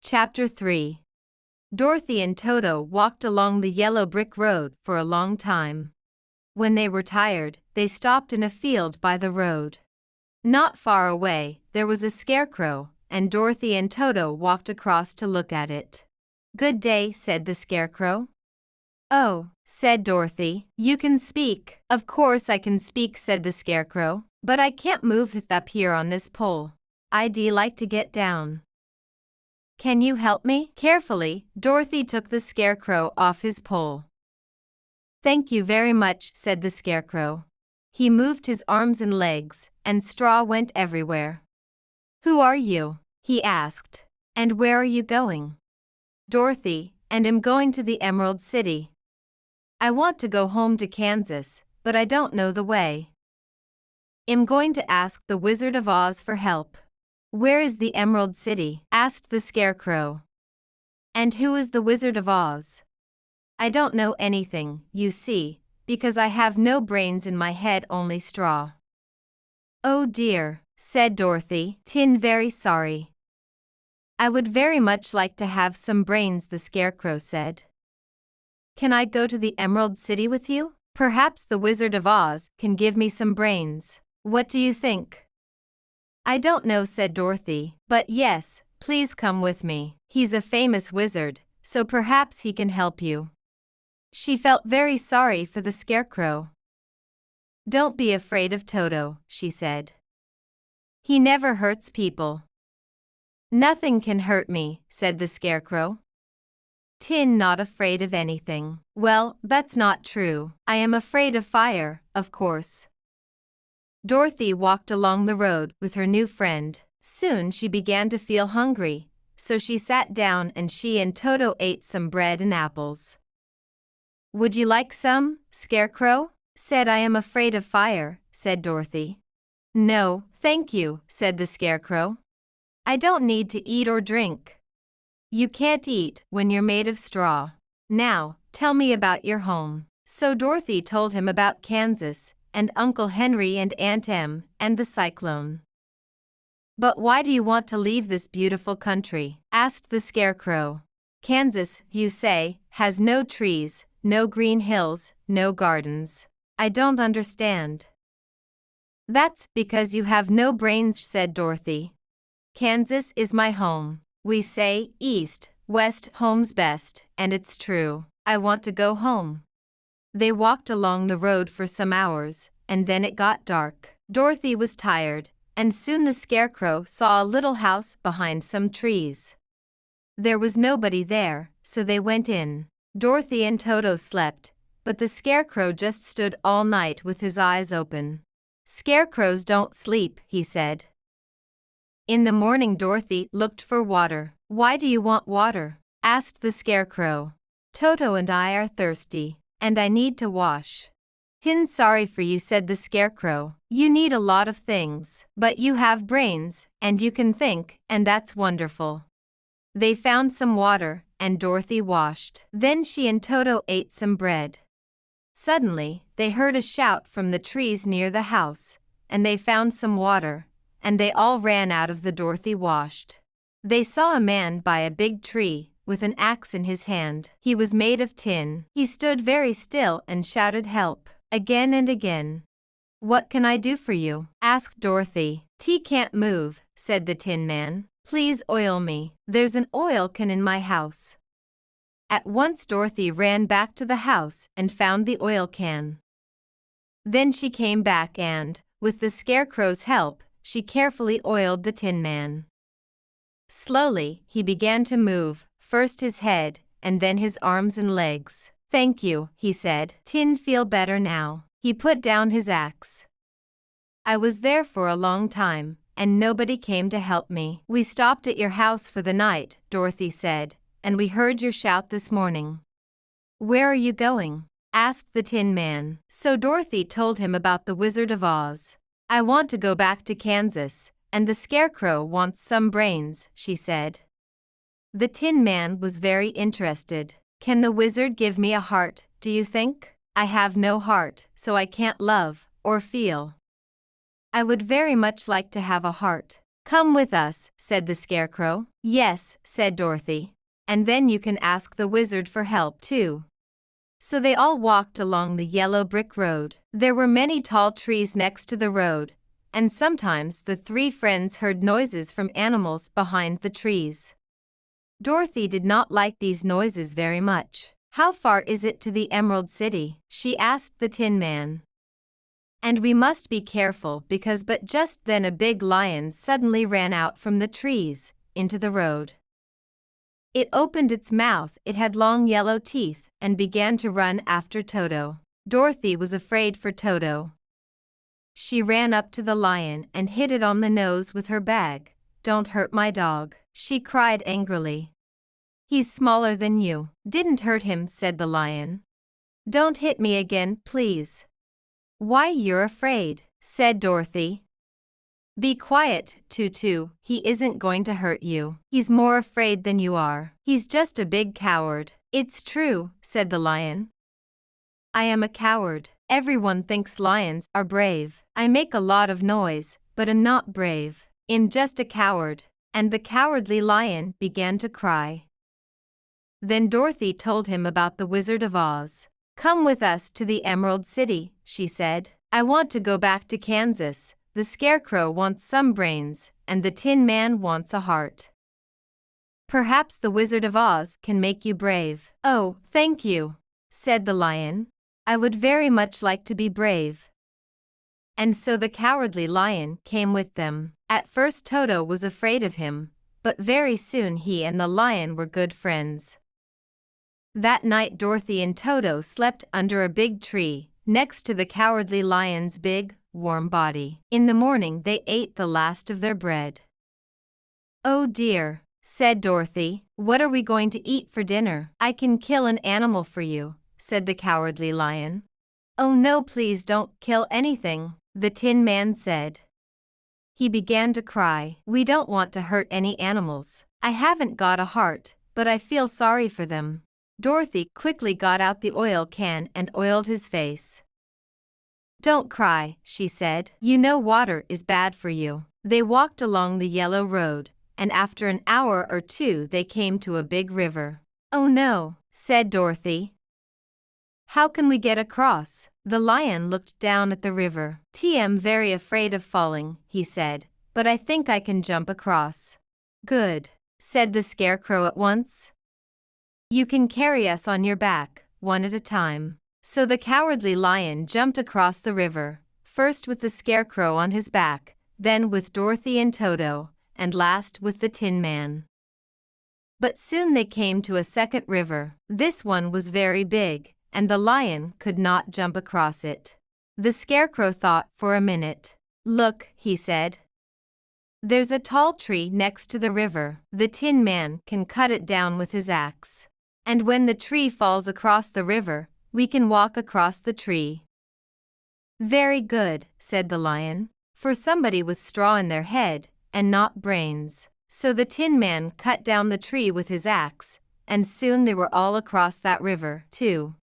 Chapter 3. Dorothy and Toto walked along the yellow brick road for a long time. When they were tired, they stopped in a field by the road. Not far away, there was a scarecrow, and Dorothy and Toto walked across to look at it. "Good day," said the scarecrow. "Oh," said Dorothy, "you can speak." "Of course I can speak," said the scarecrow, "but I can't move it up here on this pole. I'd like to get down. Can you help me?" Carefully, Dorothy took the scarecrow off his pole. "Thank you very much," said the scarecrow. He moved his arms and legs, and straw went everywhere. "Who are you?" he asked. "And where are you going?" "Dorothy, and I'm going to the Emerald City. I want to go home to Kansas, but I don't know the way. I'm going to ask the Wizard of Oz for help." "Where is the Emerald City?" asked the scarecrow. "And who is the Wizard of Oz?" "I don't know anything, you see, because I have no brains in my head, only straw." "Oh dear," said Dorothy, "Tin very sorry." "I would very much like to have some brains," the scarecrow said. "Can I go to the Emerald City with you? Perhaps the Wizard of Oz can give me some brains. What do you think?" "I don't know," said Dorothy, "but yes, please come with me. He's a famous wizard, so perhaps he can help you." She felt very sorry for the scarecrow. "Don't be afraid of Toto," she said. "He never hurts people." "Nothing can hurt me," said the scarecrow. "Tin not afraid of anything." "Well, that's not true. I am afraid of fire, of course." Dorothy walked along the road with her new friend. Soon she began to feel hungry, so she sat down and she and Toto ate some bread and apples. "Would you like some, Scarecrow?" said "I am afraid of fire," said Dorothy. "No, thank you," said the Scarecrow. "I don't need to eat or drink." "You can't eat when you're made of straw. Now, tell me about your home." So Dorothy told him about Kansas, and Uncle Henry and Aunt Em, and the cyclone. "But why do you want to leave this beautiful country?" asked the scarecrow. "Kansas, you say, has no trees, no green hills, no gardens. I don't understand." "That's because you have no brains," said Dorothy. "Kansas is my home. We say, east, west, home's best, and it's true. I want to go home." They walked along the road for some hours, and then it got dark. Dorothy was tired, and soon the scarecrow saw a little house behind some trees. There was nobody there, so they went in. Dorothy and Toto slept, but the scarecrow just stood all night with his eyes open. "Scarecrows don't sleep," he said. In the morning Dorothy looked for water. "Why do you want water?" asked the scarecrow. "Toto and I are thirsty, and I need to wash." "Tin sorry for you," said the scarecrow. "You need a lot of things, but you have brains, and you can think, and that's wonderful." They found some water, and Dorothy washed. Then she and Toto ate some bread. Suddenly, they heard a shout from the trees near the house, and they found some water, and they all ran out of the Dorothy washed. They saw a man by a big tree, with an axe in his hand. He was made of tin. He stood very still and shouted help, again and again. "What can I do for you?" asked Dorothy. "Tea can't move," said the Tin Man. "Please oil me. There's an oil can in my house." At once Dorothy ran back to the house and found the oil can. Then she came back and, with the scarecrow's help, she carefully oiled the Tin Man. Slowly, he began to move, first his head, and then his arms and legs. "Thank you," he said. "Tin feel better now." He put down his axe. "I was there for a long time, and nobody came to help me." "We stopped at your house for the night," Dorothy said, "and we heard your shout this morning." "Where are you going?" asked the Tin Man. So Dorothy told him about the Wizard of Oz. "I want to go back to Kansas, and the scarecrow wants some brains," she said. The Tin Man was very interested. "Can the wizard give me a heart, do you think?" "I have no heart, so I can't love or feel." "I would very much like to have a heart." Come with us, said the Scarecrow. Yes, said Dorothy. And then you can ask the wizard for help too. So they all walked along the yellow brick road. There were many tall trees next to the road, and sometimes the three friends heard noises from animals behind the trees. Dorothy did not like these noises very much. How far is it to the Emerald City? She asked the Tin Man. And we must be careful because but just then a big lion suddenly ran out from the trees, into the road. It opened its mouth, it had long yellow teeth, and began to run after Toto. Dorothy was afraid for Toto. She ran up to the lion and hit it on the nose with her bag. Don't hurt my dog, she cried angrily. He's smaller than you. Didn't hurt him, said the lion. Don't hit me again, please. Why, you're afraid, said Dorothy. Be quiet, Tutu, he isn't going to hurt you. He's more afraid than you are. He's just a big coward. It's true, said the lion. I am a coward. Everyone thinks lions are brave. I make a lot of noise, but I'm not brave. I'm just a coward. And the cowardly lion began to cry. Then Dorothy told him about the Wizard of Oz. Come with us to the Emerald City, she said. I want to go back to Kansas. The Scarecrow wants some brains, and the Tin Man wants a heart. Perhaps the Wizard of Oz can make you brave. Oh, thank you, said the lion. I would very much like to be brave. And so the cowardly lion came with them. At first Toto was afraid of him, but very soon he and the lion were good friends. That night Dorothy and Toto slept under a big tree, next to the cowardly lion's big, warm body. In the morning they ate the last of their bread. Oh dear, said Dorothy, what are we going to eat for dinner? I can kill an animal for you, said the cowardly lion. Oh no, please don't kill anything, the Tin Man said. He began to cry. We don't want to hurt any animals. I haven't got a heart, but I feel sorry for them. Dorothy quickly got out the oil can and oiled his face. Don't cry, she said. You know water is bad for you. They walked along the yellow road, and after an hour or two they came to a big river. Oh no, said Dorothy. How can we get across? The lion looked down at the river. I'm very afraid of falling, he said, but I think I can jump across. Good, said the Scarecrow at once. You can carry us on your back, one at a time. So the cowardly lion jumped across the river, first with the Scarecrow on his back, then with Dorothy and Toto, and last with the Tin Man. But soon they came to a second river. This one was very big, and the lion could not jump across it. The Scarecrow thought for a minute. Look, he said. There's a tall tree next to the river. The Tin Man can cut it down with his axe. And when the tree falls across the river, we can walk across the tree. Very good, said the lion, for somebody with straw in their head, and not brains. So the Tin Man cut down the tree with his axe, and soon they were all across that river, too.